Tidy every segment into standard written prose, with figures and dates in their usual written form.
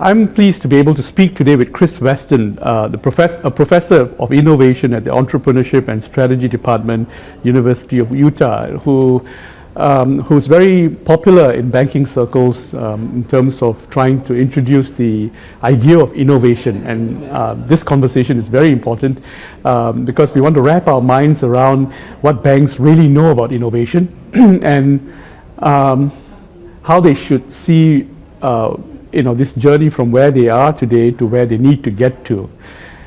I'm pleased to be able to speak today with Chris Wasden, a professor of innovation at the Entrepreneurship and Strategy Department, University of Utah, who's very popular in banking circles in terms of trying to introduce the idea of innovation. And this conversation is very important because we want to wrap our minds around what banks really know about innovation and how they should see this journey from where they are today to where they need to get to.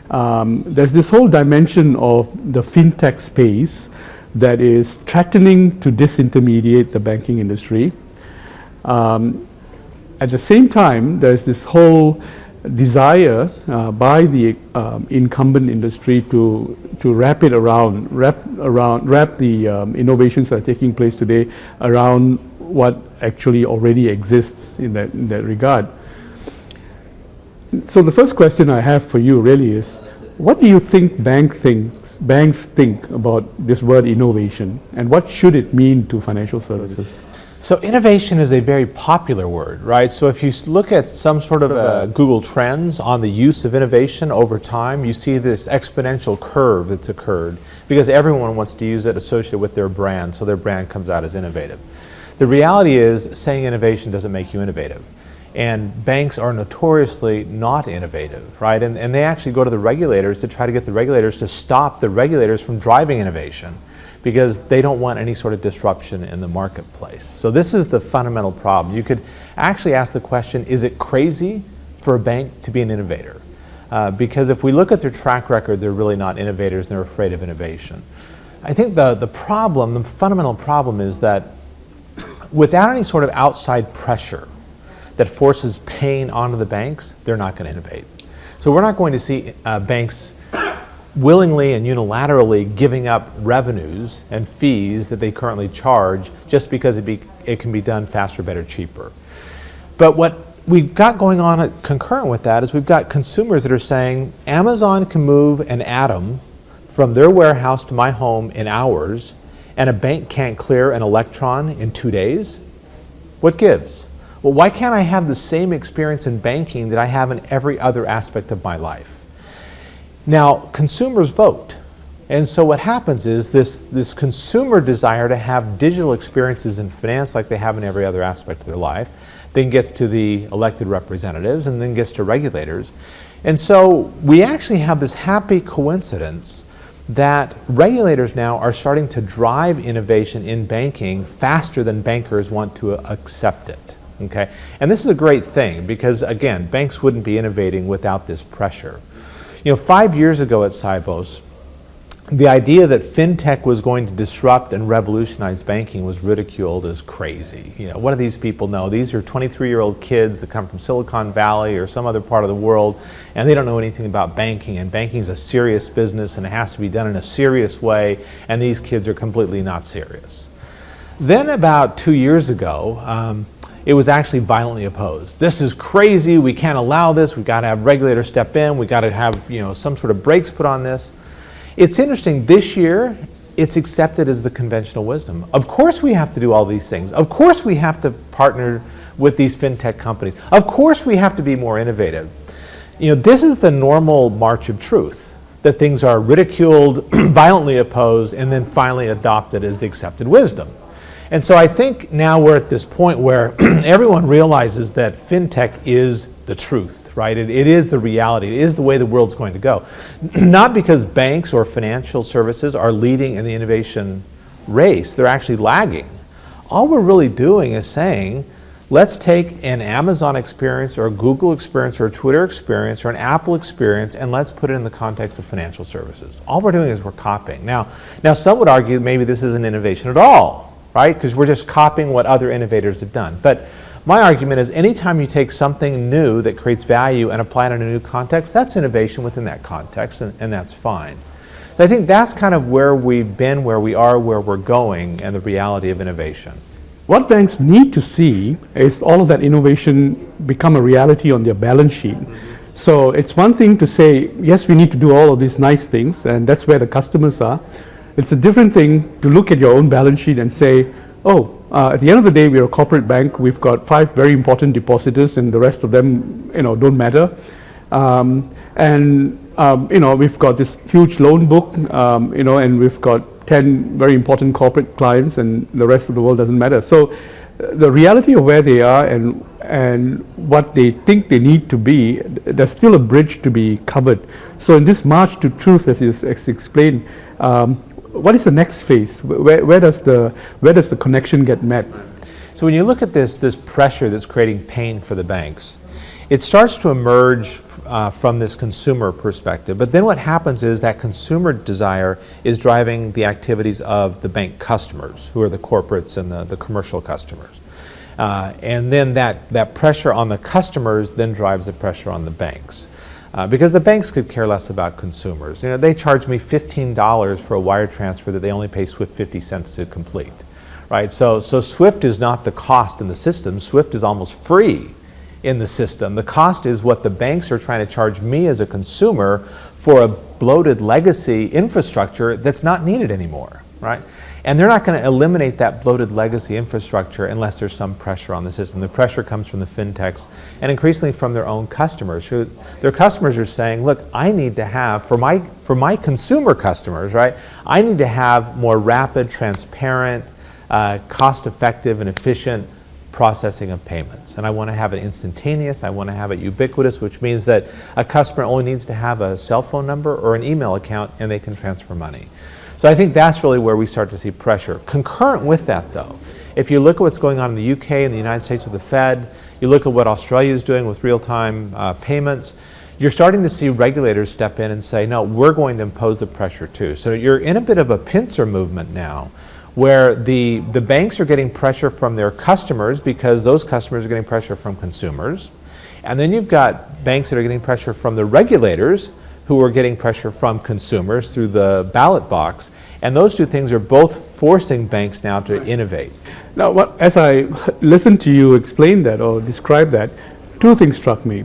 There's this whole dimension of the fintech space that is threatening to disintermediate the banking industry. At the same time, there's this whole desire by the incumbent industry to wrap the innovations that are taking place today around what actually already exists in that regard. So the first question I have for you really is, what do you think banks think about this word innovation, and what should it mean to financial services? So innovation is a very popular word, right? So if you look at some sort of Google Trends on the use of innovation over time, you see this exponential curve that's occurred because everyone wants to use it associated with their brand, so their brand comes out as innovative. The reality is saying innovation doesn't make you innovative. And banks are notoriously not innovative, right? And they actually go to the regulators to try to get the regulators to stop the regulators from driving innovation because they don't want any sort of disruption in the marketplace. So this is the fundamental problem. You could actually ask the question, is it crazy for a bank to be an innovator? Because if we look at their track record, they're really not innovators and they're afraid of innovation. I think the fundamental problem is that without any sort of outside pressure that forces pain onto the banks, they're not going to innovate. So we're not going to see banks willingly and unilaterally giving up revenues and fees that they currently charge just because it can be done faster, better, cheaper. But what we've got going on concurrent with that is we've got consumers that are saying, Amazon can move an atom from their warehouse to my home in hours, and a bank can't clear an electron in 2 days? What gives? Well, why can't I have the same experience in banking that I have in every other aspect of my life? Now, consumers vote. And so what happens is this consumer desire to have digital experiences in finance like they have in every other aspect of their life, then gets to the elected representatives and then gets to regulators. And so we actually have this happy coincidence that regulators now are starting to drive innovation in banking faster than bankers want to accept it. Okay? And this is a great thing because, again, banks wouldn't be innovating without this pressure. 5 years ago at Sibos, the idea that fintech was going to disrupt and revolutionize banking was ridiculed as crazy. What do these people know? These are 23-year-old kids that come from Silicon Valley or some other part of the world, and they don't know anything about banking, and banking is a serious business and it has to be done in a serious way, and these kids are completely not serious. Then about 2 years ago, it was actually violently opposed. This is crazy, we can't allow this, we've got to have regulators step in, we've got to have some sort of brakes put on this. It's interesting, this year, it's accepted as the conventional wisdom. Of course we have to do all these things. Of course we have to partner with these fintech companies. Of course we have to be more innovative. This is the normal march of truth, that things are ridiculed, violently opposed, and then finally adopted as the accepted wisdom. And so I think now we're at this point where everyone realizes that fintech is the truth, right? It is the reality. It is the way the world's going to go. Not because banks or financial services are leading in the innovation race. They're actually lagging. All we're really doing is saying, let's take an Amazon experience or a Google experience or a Twitter experience or an Apple experience and let's put it in the context of financial services. All we're doing is we're copying. Now some would argue maybe this isn't innovation at all, right? Because we're just copying what other innovators have done. But my argument is anytime you take something new that creates value and apply it in a new context, that's innovation within that context, and that's fine. So I think that's kind of where we've been, where we are, where we're going, and the reality of innovation. What banks need to see is all of that innovation become a reality on their balance sheet. So it's one thing to say, yes, we need to do all of these nice things, and that's where the customers are. It's a different thing to look at your own balance sheet and say, oh, At the end of the day, we're a corporate bank. We've got 5 very important depositors, and the rest of them, don't matter. We've got this huge loan book, and we've got 10 very important corporate clients, and the rest of the world doesn't matter. So the reality of where they are and what they think they need to be, there's still a bridge to be covered. So in this march to truth, as you explained, what is the next phase? Where does the connection get met? So when you look at this pressure that's creating pain for the banks, it starts to emerge from this consumer perspective. But then what happens is that consumer desire is driving the activities of the bank customers, who are the corporates and the commercial customers. And then that pressure on the customers then drives the pressure on the banks. Because the banks could care less about consumers. They charge me $15 for a wire transfer that they only pay SWIFT 50 cents to complete. Right? So SWIFT is not the cost in the system. SWIFT is almost free in the system. The cost is what the banks are trying to charge me as a consumer for a bloated legacy infrastructure that's not needed anymore, right? And they're not going to eliminate that bloated legacy infrastructure unless there's some pressure on the system. The pressure comes from the fintechs and increasingly from their own customers. Their customers are saying, look, I need to have, for my consumer customers, right, I need to have more rapid, transparent, cost-effective and efficient processing of payments. And I want to have it instantaneous, I want to have it ubiquitous, which means that a customer only needs to have a cell phone number or an email account and they can transfer money. So I think that's really where we start to see pressure. Concurrent with that though, if you look at what's going on in the UK and the United States with the Fed, you look at what Australia is doing with real-time payments, you're starting to see regulators step in and say, no, we're going to impose the pressure too. So you're in a bit of a pincer movement now, where the banks are getting pressure from their customers because those customers are getting pressure from consumers. And then you've got banks that are getting pressure from the regulators who are getting pressure from consumers through the ballot box. And those two things are both forcing banks now to innovate. Now, as I listened to you explain that or describe that, 2 things struck me.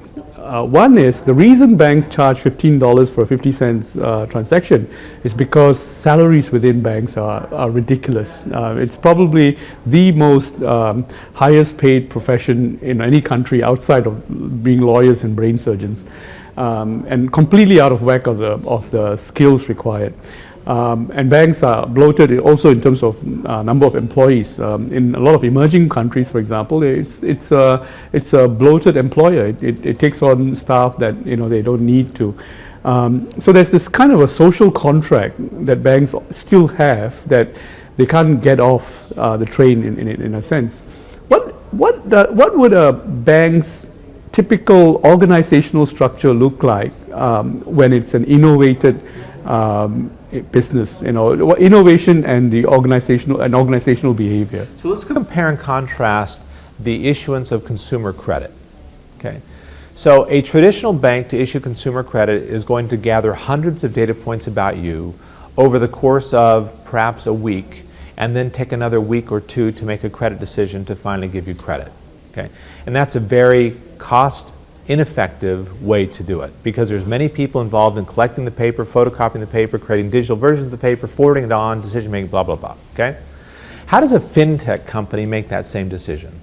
One is the reason banks charge $15 for a 50 cents transaction is because salaries within banks are ridiculous. It's probably the most highest paid profession in any country outside of being lawyers and brain surgeons, and completely out of whack of the skills required. And banks are bloated also in terms of number of employees. In a lot of emerging countries, for example, it's a bloated employer. It takes on staff that they don't need to. So there's this kind of a social contract that banks still have that they can't get off the train in a sense. What would a bank's typical organizational structure look like when it's an innovated business, innovation and the organizational behavior? So let's compare and contrast the issuance of consumer credit. Okay, so a traditional bank to issue consumer credit is going to gather hundreds of data points about you over the course of perhaps a week, and then take another week or 2 to make a credit decision to finally give you credit. Okay, and that's a very ineffective way to do it, because there's many people involved in collecting the paper, photocopying the paper, creating digital versions of the paper, forwarding it on, decision making, blah, blah, blah. Okay? How does a fintech company make that same decision?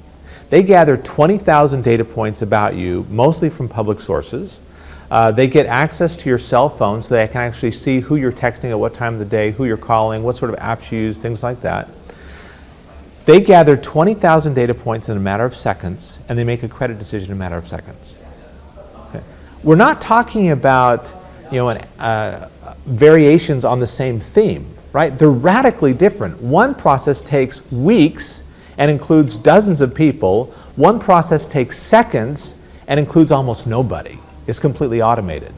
They gather 20,000 data points about you, mostly from public sources. They get access to your cell phone so they can actually see who you're texting at what time of the day, who you're calling, what sort of apps you use, things like that. They gather 20,000 data points in a matter of seconds, and they make a credit decision in a matter of seconds. Okay. We're not talking about variations on the same theme, right? They're radically different. One process takes weeks and includes dozens of people. One process takes seconds and includes almost nobody. It's completely automated.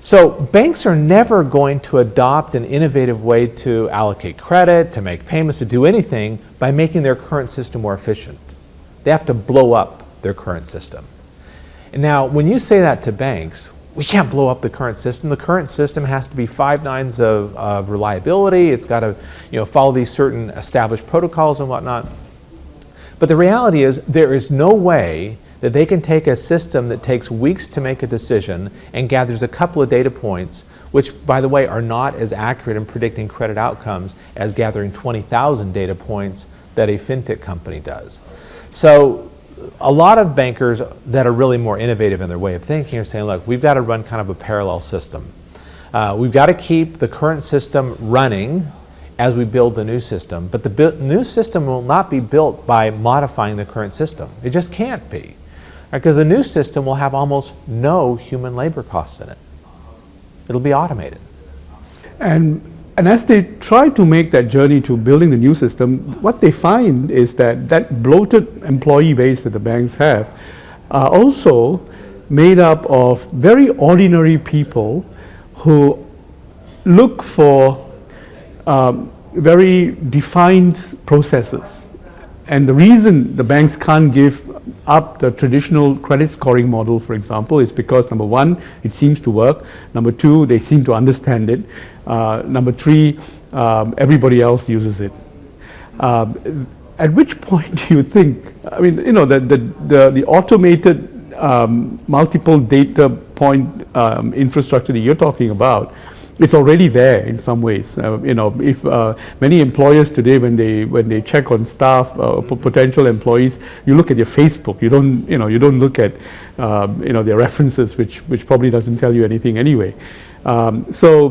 So banks are never going to adopt an innovative way to allocate credit, to make payments, to do anything by making their current system more efficient. They have to blow up their current system. And now, when you say that to banks, we can't blow up the current system. The current system has to be 5 nines of reliability. It's got to follow these certain established protocols and whatnot. But the reality is there is no way that they can take a system that takes weeks to make a decision and gathers a couple of data points, which, by the way, are not as accurate in predicting credit outcomes as gathering 20,000 data points that a fintech company does. So a lot of bankers that are really more innovative in their way of thinking are saying, look, we've got to run kind of a parallel system. We've got to keep the current system running as we build the new system, but the new system will not be built by modifying the current system. It just can't be, because the new system will have almost no human labor costs in it. It'll be automated. And as they try to make that journey to building the new system, what they find is that that bloated employee base that the banks have are also made up of very ordinary people who look for very defined processes. And the reason the banks can't give up the traditional credit scoring model, for example, is because number one, it seems to work. Number two, they seem to understand it. Number three, everybody else uses it. At which point do you think, I mean, you know, the automated multiple data point infrastructure that you're talking about, it's already there in some ways. You know, if many employers today, when they check on staff, potential employees, you look at their Facebook. You don't look at their references, which probably doesn't tell you anything anyway. So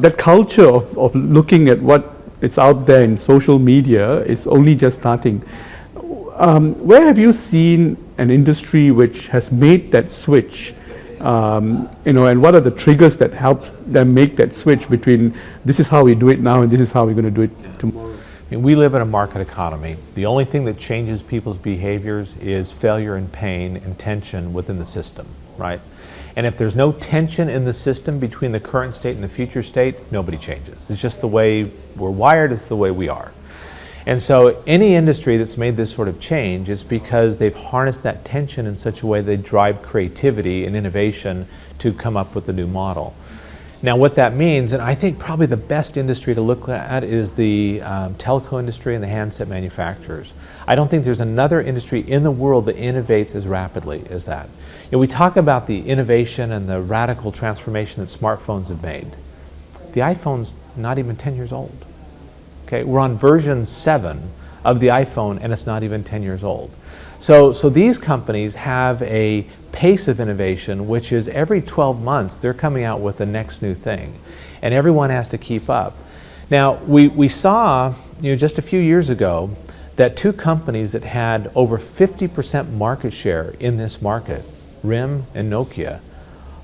that culture of looking at what is out there in social media is only just starting. Where have you seen an industry which has made that switch? And what are the triggers that helps them make that switch between this is how we do it now and this is how we're going to do it tomorrow? I mean, we live in a market economy. The only thing that changes people's behaviors is failure and pain and tension within the system, right? And if there's no tension in the system between the current state and the future state, nobody changes. It's just the way we're wired, it's the way we are. And so any industry that's made this sort of change is because they've harnessed that tension in such a way they drive creativity and innovation to come up with a new model. Now what that means, and I think probably the best industry to look at is the telco industry and the handset manufacturers. I don't think there's another industry in the world that innovates as rapidly as that. You know, we talk about the innovation and the radical transformation that smartphones have made. The iPhone's not even 10 years old. Okay, we're on version 7 of the iPhone and it's not even 10 years old. So these companies have a pace of innovation which is every 12 months they're coming out with the next new thing. And everyone has to keep up. Now we saw just a few years ago that two companies that had over 50% market share in this market, RIM and Nokia,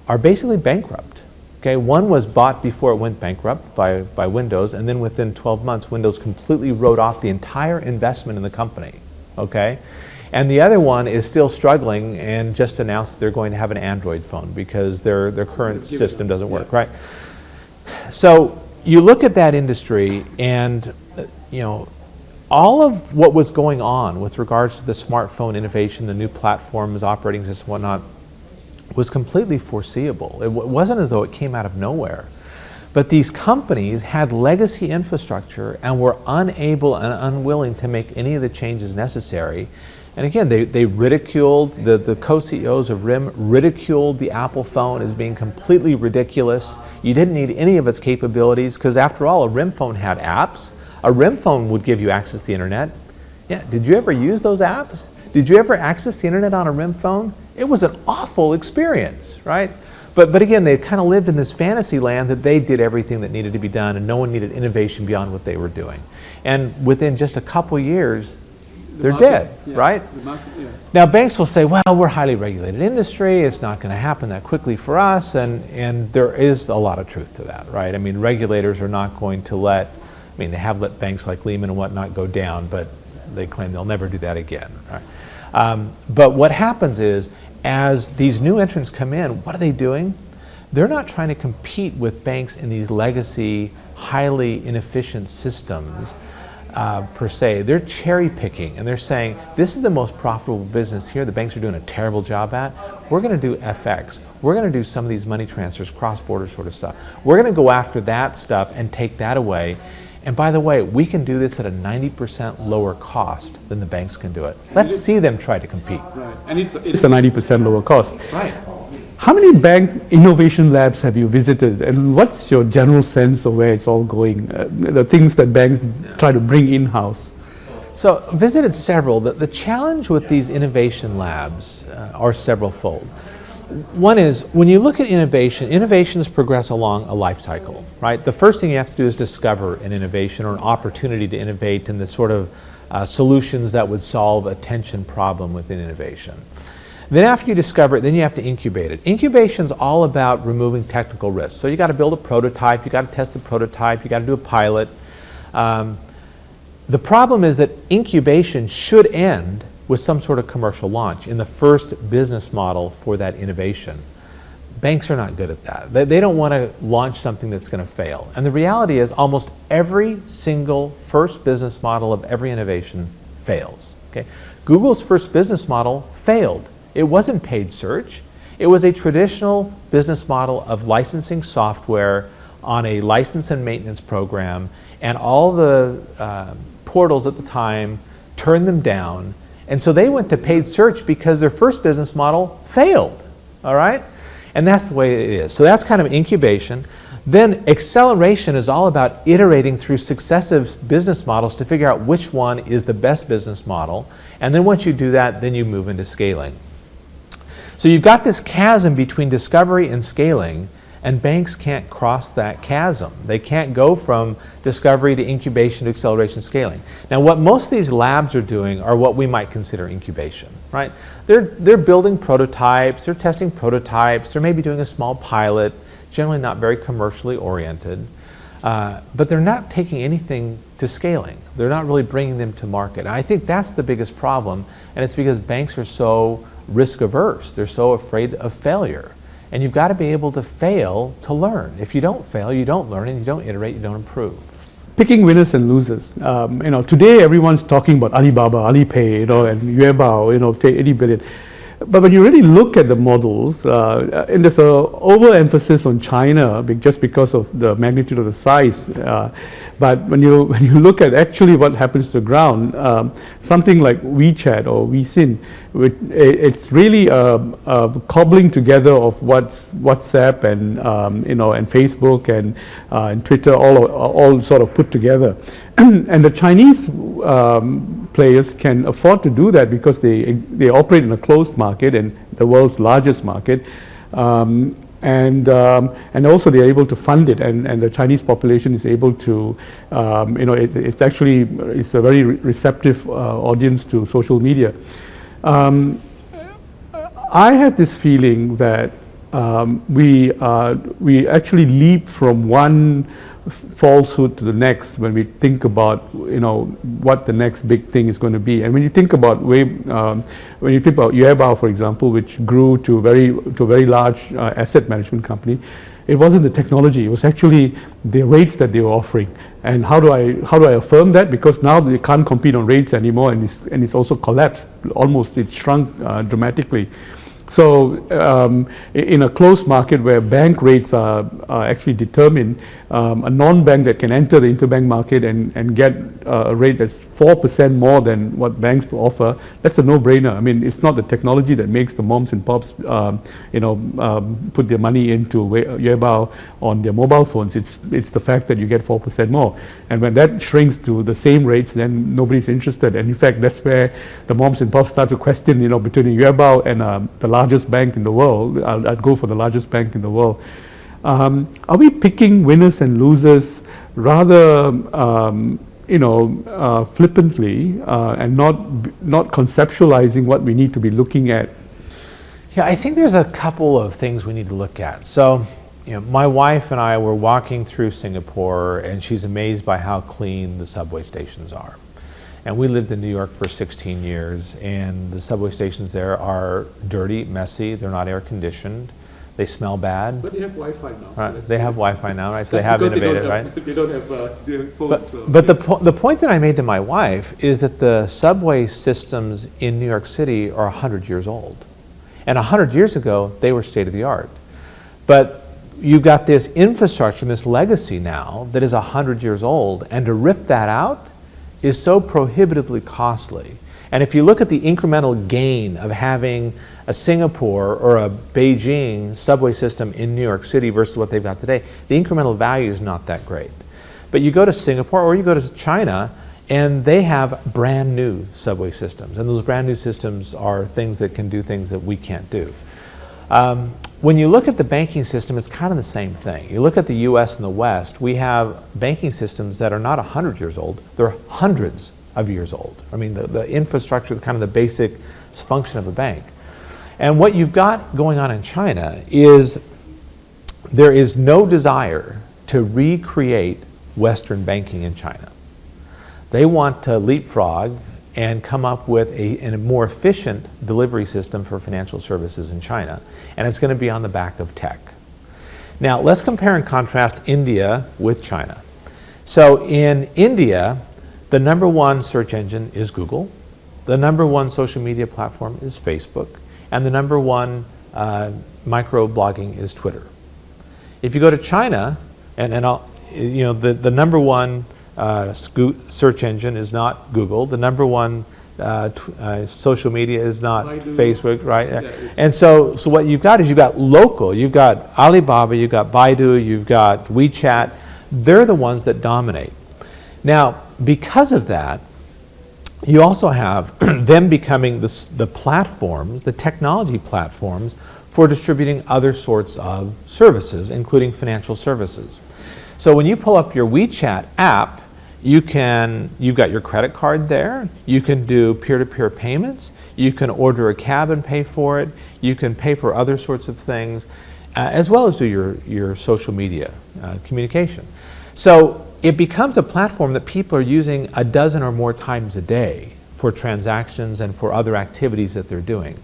are basically bankrupt. Okay, one was bought before it went bankrupt by Windows, and then within 12 months, Windows completely wrote off the entire investment in the company. Okay, and the other one is still struggling and just announced they're going to have an Android phone because their current system doesn't work. Right. So you look at that industry, and all of what was going on with regards to the smartphone innovation, the new platforms, operating system, whatnot, was completely foreseeable. It wasn't as though it came out of nowhere. But these companies had legacy infrastructure and were unable and unwilling to make any of the changes necessary. And again, they ridiculed, the co-CEOs of RIM ridiculed the Apple phone as being completely ridiculous. You didn't need any of its capabilities because after all, a RIM phone had apps. A RIM phone would give you access to the internet. Yeah, did you ever use those apps? Did you ever access the internet on a RIM phone? It was an awful experience, right? But again, they kind of lived in this fantasy land that they did everything that needed to be done and no one needed innovation beyond what they were doing. And within just a couple years, they're dead, right? Now banks will say, well, we're a highly regulated industry, it's not going to happen that quickly for us, and there is a lot of truth to that, right? I mean, regulators are not going to let, they have let banks like Lehman and whatnot go down, but they claim they'll never do that again, right? But what happens is, as these new entrants come in, what are they doing? They're not trying to compete with banks in these legacy, highly inefficient systems per se. They're cherry picking and they're saying, this is the most profitable business here. The banks are doing a terrible job at. We're going to do FX. We're going to do some of these money transfers, cross-border sort of stuff. We're going to go after that stuff and take that away. And by the way, we can do this at a 90% lower cost than the banks can do it. Let's see them try to compete. Right. And it's a 90% lower cost. Right. How many bank innovation labs have you visited, and what's your general sense of where it's all going, the things that banks try to bring in-house? So visited several. The challenge with these innovation labs are several-fold. One is, when you look at innovation, innovations progress along a life cycle, right? The first thing you have to do is discover an innovation or an opportunity to innovate in the sort of solutions that would solve a tension problem within innovation. Then after you discover it, then you have to incubate it. Incubation's all about removing technical risks. So you got to build a prototype, you got to test the prototype, you got to do a pilot. The problem is that incubation should end with some sort of commercial launch in the first business model for that innovation. Banks are not good at that. They don't want to launch something that's going to fail. And the reality is almost every single first business model of every innovation fails. Okay? Google's first business model failed. It wasn't paid search. It was a traditional business model of licensing software on a license and maintenance program, and all the portals at the time turned them down. And so they went to paid search because their first business model failed, all right? And that's the way it is. So that's kind of incubation. Then acceleration is all about iterating through successive business models to figure out which one is the best business model. And then once you do that, then you move into scaling. So you've got this chasm between discovery and scaling, and banks can't cross that chasm. They can't go from discovery to incubation to acceleration scaling. Now what most of these labs are doing are what we might consider incubation, right? They're building prototypes, they're testing prototypes, they're maybe doing a small pilot, generally not very commercially oriented, but they're not taking anything to scaling. They're not really bringing them to market. And I think that's the biggest problem, and it's because banks are so risk averse. They're so afraid of failure. And you've got to be able to fail to learn. If you don't fail, you don't learn, and you don't iterate, you don't improve. Picking winners and losers. Today everyone's talking about Alibaba, Alipay, and Yuebao, 80 billion. But when you really look at the models, and there's an overemphasis on China just because of the magnitude of the size. But when you look at actually what happens to the ground, something like WeChat or WeSin, it's really a cobbling together of what's WhatsApp and and Facebook and Twitter all sort of put together. And the Chinese players can afford to do that because they operate in a closed market and the world's largest market, and also they are able to fund it, and the Chinese population is able to, it's a very receptive audience to social media. I have this feeling that we actually leap from one falsehood to the next when we think about what the next big thing is going to be. And when you think about Yuebao, for example, which grew to a very large asset management company, it wasn't the technology, it was actually the rates that they were offering. And how do I affirm that? Because now they can't compete on rates anymore, and it's also collapsed. It's shrunk dramatically. So in a closed market where bank rates are actually determined, a non-bank that can enter the interbank market and get a rate that's 4% more than what banks offer, that's a no-brainer. I mean, it's not the technology that makes the moms and pops put their money into Yuebao on their mobile phones. It's the fact that you get 4% more. And when that shrinks to the same rates, then nobody's interested. And in fact, that's where the moms and pops start to question, between Yuebao and the largest bank in the world. I'd go for the largest bank in the world. Are we picking winners and losers rather, flippantly and not conceptualizing what we need to be looking at? Yeah, I think there's a couple of things we need to look at. So, my wife and I were walking through Singapore, and she's amazed by how clean the subway stations are. And we lived in New York for 16 years, and the subway stations there are dirty, messy, they're not air conditioned, they smell bad. But they have Wi-Fi now. Right, they have Wi-Fi now, right? So they have innovated, right? They don't have phones. But the point that I made to my wife is that the subway systems in New York City are 100 years old. And 100 years ago, they were state of the art. But you've got this infrastructure, this legacy now that is 100 years old, and to rip that out is so prohibitively costly. And if you look at the incremental gain of having a Singapore or a Beijing subway system in New York City versus what they've got today, the incremental value is not that great. But you go to Singapore or you go to China, And they have brand new subway systems. And those brand new systems are things that can do things that we can't do. When you look at the banking system, it's kind of the same thing. You look at the US and the West, we have banking systems that are not 100 years old, they're hundreds of years old. I mean, the infrastructure, kind of the basic function of a bank. And what you've got going on in China is there is no desire to recreate Western banking in China. They want to leapfrog and come up with a more efficient delivery system for financial services in China. And it's going to be on the back of tech. Now, let's compare and contrast India with China. So in India, the number one search engine is Google. The number one social media platform is Facebook. And the number one micro-blogging is Twitter. If you go to China, the number one search engine is not Google. The number one social media is not Facebook, right? Yeah. And so what you've got is you've got local. You've got Alibaba, you've got Baidu, you've got WeChat. They're the ones that dominate. Now, because of that, you also have them becoming the platforms, the technology platforms for distributing other sorts of services, including financial services. So when you pull up your WeChat app, you've got your credit card there, you can do peer-to-peer payments, you can order a cab and pay for it, you can pay for other sorts of things, as well as do your social media communication. So it becomes a platform that people are using a dozen or more times a day for transactions and for other activities that they're doing.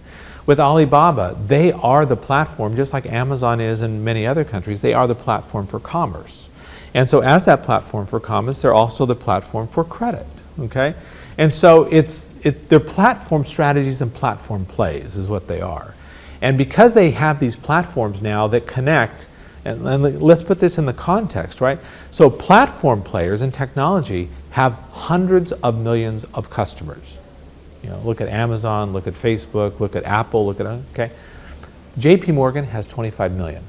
With Alibaba, they are the platform, just like Amazon is in many other countries, they are the platform for commerce. And so as that platform for commerce, they're also the platform for credit, okay? And so they're platform strategies and platform plays is what they are. And because they have these platforms now that connect, and let's put this in the context, right? So platform players in technology have hundreds of millions of customers. You know, look at Amazon, look at Facebook, look at Apple, look at, okay? JP Morgan has 25 million.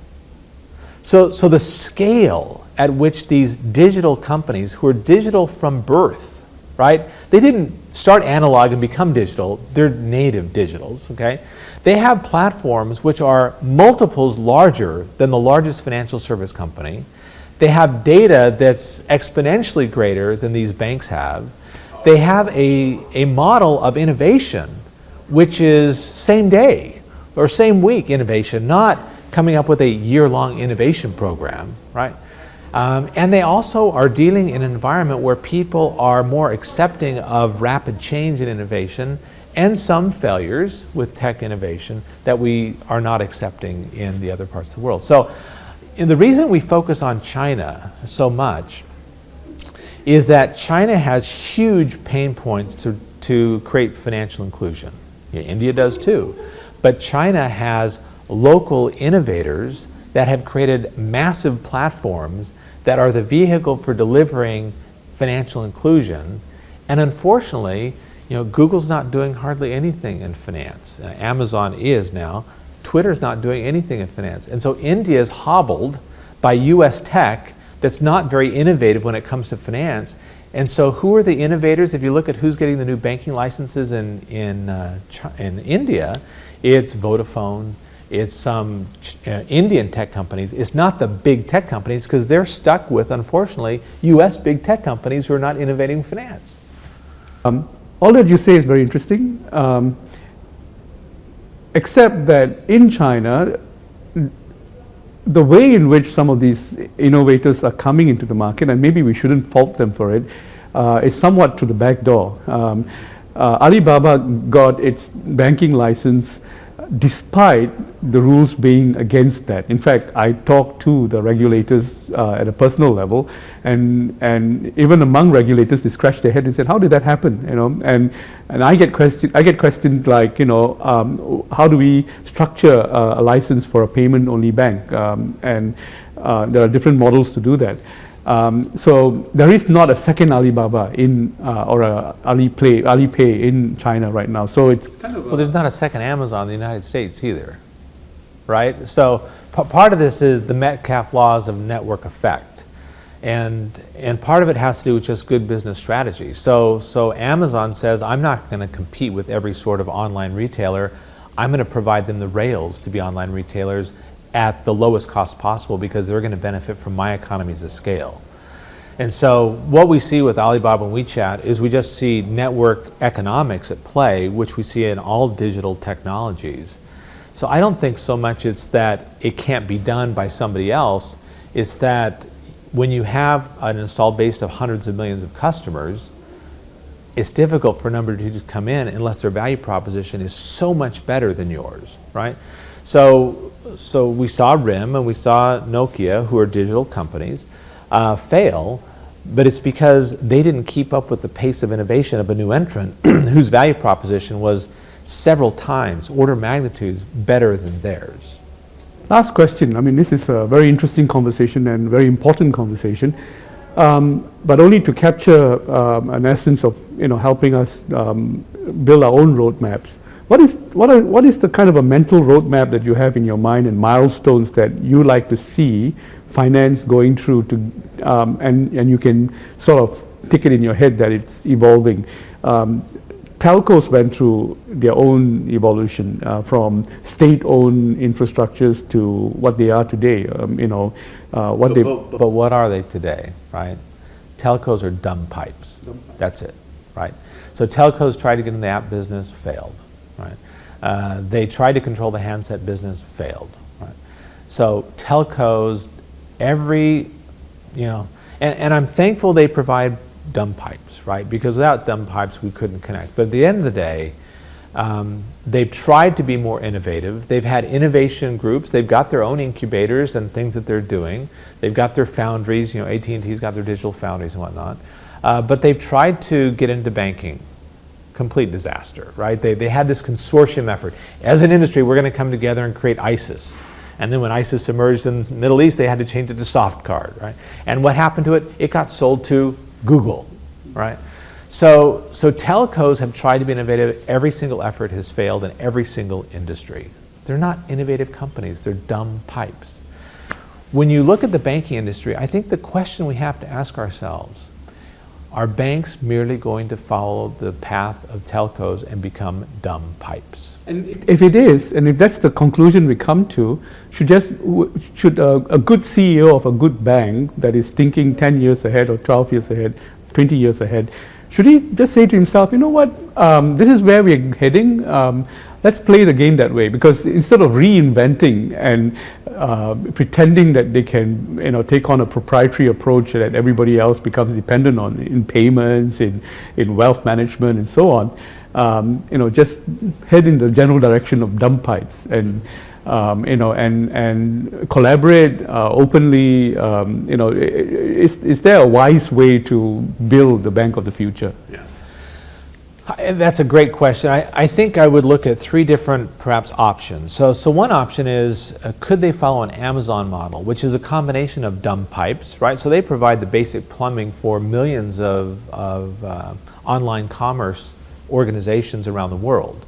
So the scale at which these digital companies, who are digital from birth, right? They didn't start analog and become digital, they're native digitals, okay? They have platforms which are multiples larger than the largest financial service company. They have data that's exponentially greater than these banks have. They have a model of innovation which is same day or same week innovation, not coming up with a year-long innovation program, right? And they also are dealing in an environment where people are more accepting of rapid change and innovation and some failures with tech innovation that we are not accepting in the other parts of the world. So, and the reason we focus on China so much is that China has huge pain points to create financial inclusion. Yeah, India does too. But China has local innovators that have created massive platforms that are the vehicle for delivering financial inclusion. And unfortunately, you know, Google's not doing hardly anything in finance. Amazon is now. Twitter's not doing anything in finance. And so India is hobbled by US tech that's not very innovative when it comes to finance. And so who are the innovators? If you look at who's getting the new banking licenses in India, it's Vodafone, it's some Indian tech companies. It's not the big tech companies because they're stuck with, unfortunately, US big tech companies who are not innovating finance. All that you say is very interesting, except that in China, the way in which some of these innovators are coming into the market, and maybe we shouldn't fault them for it, is somewhat to the back door. Alibaba got its banking license despite the rules being against that. In fact, I talked to the regulators at a personal level, and even among regulators, they scratched their head and said, "How did that happen?" You know, and I get questioned like, you know, how do we structure a license for a payment-only bank? And there are different models to do that. So there is not a second Alibaba in or a Alipay in China right now. So it's kind of well, there's not a second Amazon in the United States either, right? So part of this is the Metcalfe laws of network effect. And part of it has to do with just good business strategy. So Amazon says, I'm not going to compete with every sort of online retailer. I'm going to provide them the rails to be online retailers at the lowest cost possible because they're going to benefit from my economies of scale. And so what we see with Alibaba and WeChat is we just see network economics at play, which we see in all digital technologies. So I don't think so much it's that it can't be done by somebody else. It's that when you have an installed base of hundreds of millions of customers, it's difficult for a number two to come in unless their value proposition is so much better than yours, right? So we saw RIM and we saw Nokia, who are digital companies, fail, but it's because they didn't keep up with the pace of innovation of a new entrant whose value proposition was several times, order of magnitudes, better than theirs. Last question. I mean, this is a very interesting conversation and very important conversation, but only to capture an essence of helping us build our own roadmaps. What is the kind of a mental roadmap that you have in your mind and milestones that you like to see finance going through to, and you can sort of tick it in your head that it's evolving? Telcos went through their own evolution from state-owned infrastructures to what they are today. But what are they today, right? Telcos are dumb pipes. That's it, right? So telcos tried to get in the app business, failed, right? They tried to control the handset business, failed, right? So telcos, and I'm thankful they provide dumb pipes, right? Because without dumb pipes, we couldn't connect. But at the end of the day, they've tried to be more innovative. They've had innovation groups. They've got their own incubators and things that they're doing. They've got their foundries. AT&T's got their digital foundries and whatnot. But they've tried to get into banking. Complete disaster, right? They had this consortium effort. As an industry, we're going to come together and create ISIS. And then when ISIS emerged in the Middle East, they had to change it to soft card, right? And what happened to it? It got sold to Google, right? So telcos have tried to be innovative. Every single effort has failed in every single industry. They're not innovative companies. They're dumb pipes. When you look at the banking industry, I think the question we have to ask ourselves, are banks merely going to follow the path of telcos and become dumb pipes? And if it is, and if that's the conclusion we come to, should a good CEO of a good bank that is thinking 10 years ahead or 12 years ahead, 20 years ahead, should he just say to himself, you know what, this is where we're heading, let's play the game that way? Because instead of reinventing and pretending that they can take on a proprietary approach that everybody else becomes dependent on in payments, in wealth management and so on, just head in the general direction of dumb pipes and and collaborate openly. Is there a wise way to build the bank of the future? Yeah. That's a great question. I think I would look at three different perhaps options. So one option is, could they follow an Amazon model, which is a combination of dumb pipes, right? So they provide the basic plumbing for millions of online commerce organizations around the world,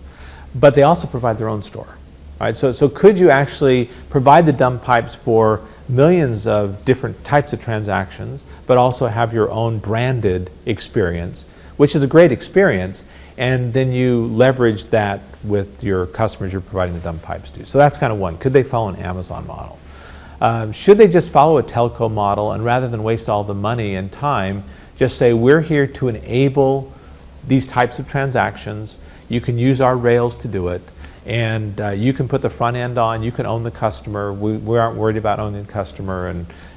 but they also provide their own store, right? So could you actually provide the dumb pipes for millions of different types of transactions, but also have your own branded experience, which is a great experience, and then you leverage that with your customers you're providing the dumb pipes to. So that's kind of one. Could they follow an Amazon model? Should they just follow a telco model and rather than waste all the money and time, just say we're here to enable these types of transactions. You can use our rails to do it, and you can put the front end on, you can own the customer. We aren't worried about owning the customer,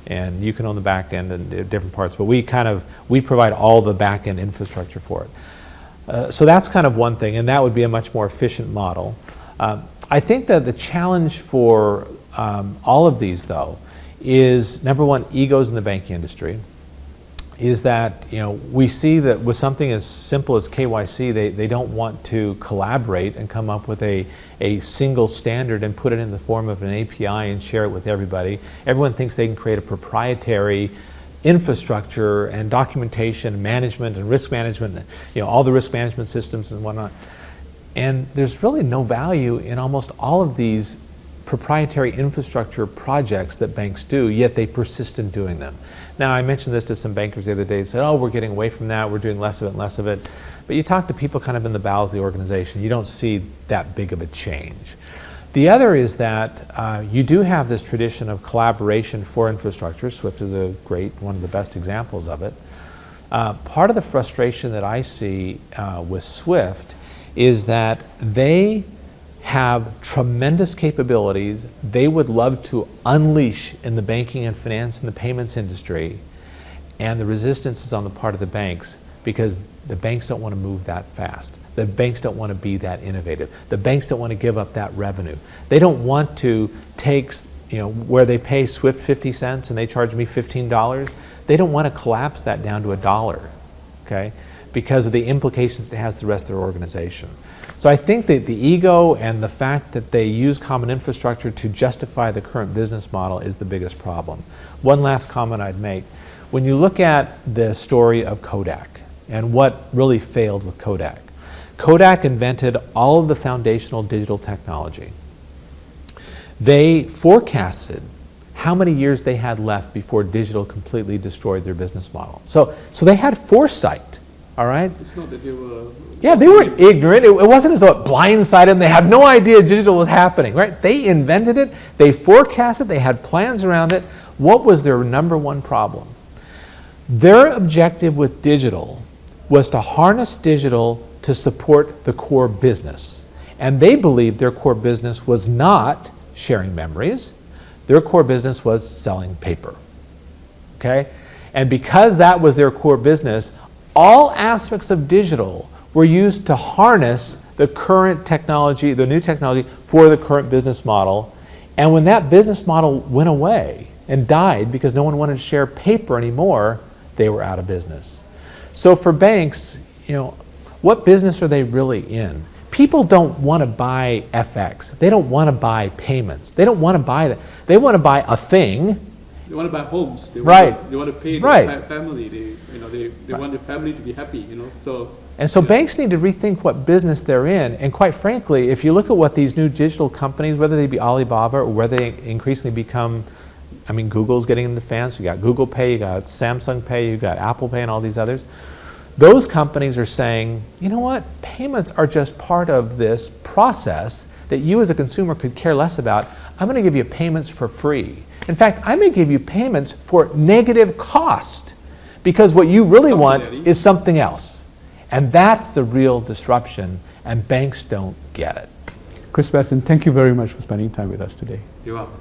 and you can own the back end and different parts, but we provide all the back end infrastructure for it. So that's kind of one thing, and that would be a much more efficient model. I think that the challenge for all of these, though, is number one, egos in the banking industry. Is that we see that with something as simple as KYC, they don't want to collaborate and come up with a single standard and put it in the form of an API and share it with everybody. Everyone thinks they can create a proprietary infrastructure and documentation, management and risk management, all the risk management systems and whatnot. And there's really no value in almost all of these proprietary infrastructure projects that banks do, yet they persist in doing them. Now, I mentioned this to some bankers the other day, said, oh, we're getting away from that, we're doing less of it and less of it. But you talk to people kind of in the bowels of the organization, you don't see that big of a change. The other is that you do have this tradition of collaboration for infrastructure. Swift is one of the best examples of it. Part of the frustration that I see with Swift is that they have tremendous capabilities they would love to unleash in the banking and finance and the payments industry, and the resistance is on the part of the banks because the banks don't want to move that fast. The banks don't want to be that innovative. The banks don't want to give up that revenue. They don't want to take, where they pay Swift 50 cents and they charge me $15, they don't want to collapse that down to $1, okay? Because of the implications it has to the rest of their organization. So I think that the ego and the fact that they use common infrastructure to justify the current business model is the biggest problem. One last comment I'd make. When you look at the story of Kodak and what really failed with Kodak, Kodak invented all of the foundational digital technology. They forecasted how many years they had left before digital completely destroyed their business model. So they had foresight, all right? It's not that they were... Yeah, they weren't ignorant. It wasn't as though it blindsided them. They had no idea digital was happening, right? They invented it. They forecasted. They had plans around it. What was their number one problem? Their objective with digital was to harness digital to support the core business. And they believed their core business was not sharing memories. Their core business was selling paper, okay? And because that was their core business, all aspects of digital were used to harness the current technology, the new technology, for the current business model. And when that business model went away and died because no one wanted to share paper anymore, they were out of business. So for banks, what business are they really in? People don't want to buy FX. They don't want to buy payments. They don't want to buy that. They want to buy a thing. They want to buy homes. They Right. They want to pay Right. their family. They want their family to be happy. And so banks need to rethink what business they're in. And quite frankly, if you look at what these new digital companies, whether they be Alibaba or whether they increasingly become, Google's getting into finance. You got Google Pay, you got Samsung Pay, you got Apple Pay and all these others. Those companies are saying, you know what, payments are just part of this process that you as a consumer could care less about. I'm going to give you payments for free. In fact, I may give you payments for negative cost because what you really want is something else. And that's the real disruption, and banks don't get it. Chris Wasden, thank you very much for spending time with us today. You're welcome.